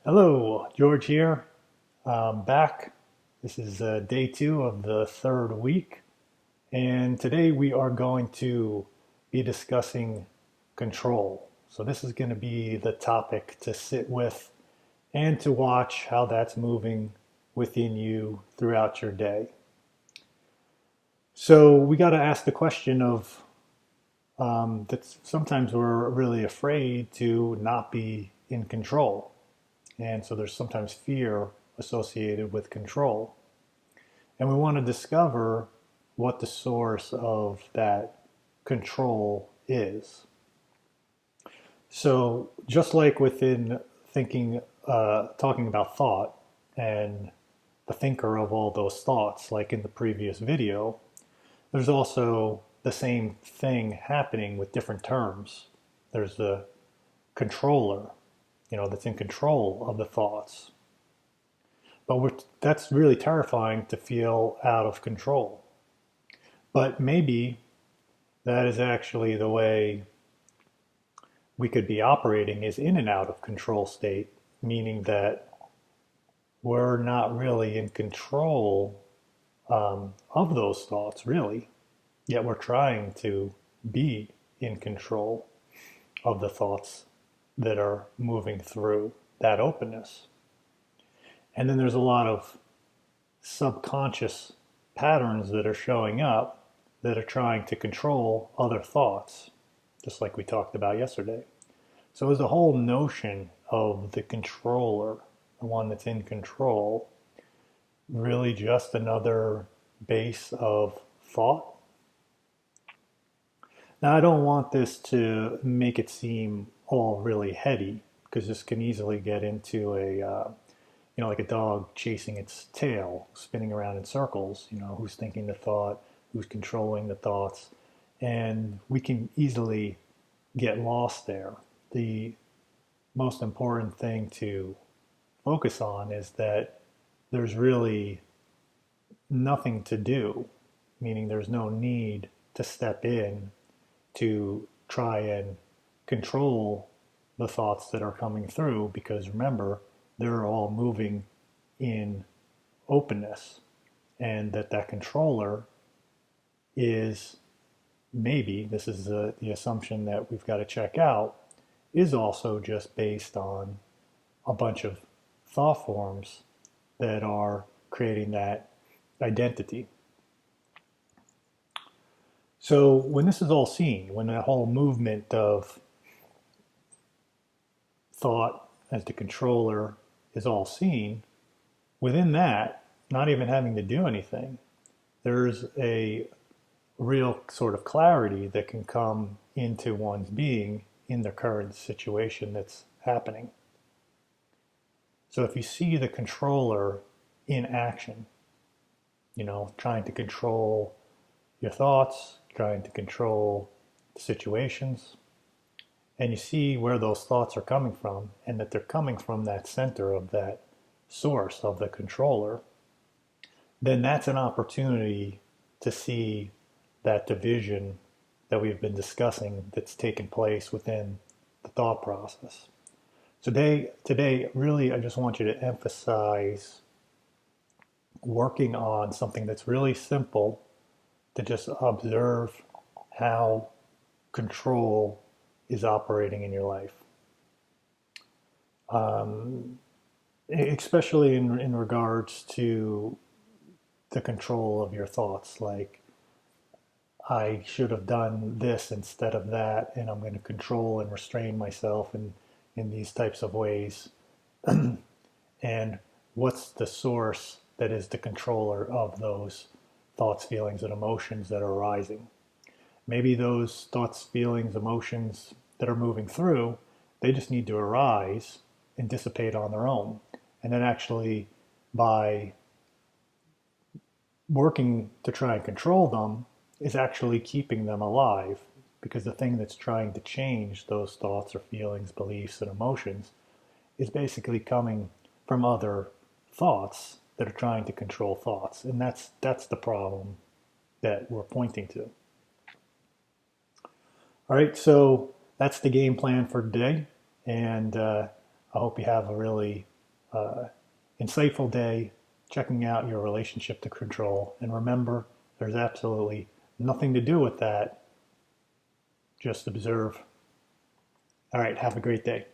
Hello, George here. Back. This is day two of the third week, and today we are going to be discussing control. So, this is going to be the topic to sit with and to watch how that's moving within you throughout your day. So, we got to ask the question of that sometimes we're really afraid to not be in control. And so there's sometimes fear associated with control. And we want to discover what the source of that control is. So, just like within talking about thought and the thinker of all those thoughts, like in the previous video, there's also the same thing happening with different terms. There's the controller, that's in control of the thoughts. But that's really terrifying to feel out of control. But maybe that is actually the way we could be operating is in an out of control state, meaning that we're not really in control of those thoughts, really. Yet we're trying to be in control of the thoughts that are moving through that openness. And then there's a lot of subconscious patterns that are showing up that are trying to control other thoughts, just like we talked about yesterday. So is the whole notion of the controller, the one that's in control, really just another base of thought? Now, I don't want this to make it seem all really heady, because this can easily get into like a dog chasing its tail, spinning around in circles, who's thinking the thought, who's controlling the thoughts. And we can easily get lost there. The most important thing to focus on is that there's really nothing to do, meaning there's no need to step in to try and control the thoughts that are coming through, because remember, they're all moving in openness, and that controller is maybe, this is the assumption that we've got to check out, is also just based on a bunch of thought forms that are creating that identity. So when this is all seen, when that whole movement of thought as the controller is all seen, within that, not even having to do anything, there's a real sort of clarity that can come into one's being in the current situation that's happening. So if you see the controller in action, trying to control your thoughts, trying to control the situations, and you see where those thoughts are coming from, and that they're coming from that center of that source of the controller, then that's an opportunity to see that division that we've been discussing that's taken place within the thought process. Today, really, I just want you to emphasize working on something that's really simple, to just observe how control is operating in your life. Especially in regards to the control of your thoughts, like I should have done this instead of that, and I'm going to control and restrain myself in these types of ways. And what's the source that is the controller of those thoughts, feelings, and emotions that are arising? Maybe those thoughts, feelings, emotions that are moving through, they just need to arise and dissipate on their own. And then actually, by working to try and control them, is actually keeping them alive, because the thing that's trying to change those thoughts or feelings, beliefs, and emotions is basically coming from other thoughts that are trying to control thoughts. And that's the problem that we're pointing to. All right, so that's the game plan for today. And I hope you have a really insightful day checking out your relationship to control. And remember, there's absolutely nothing to do with that. Just observe. All right, have a great day.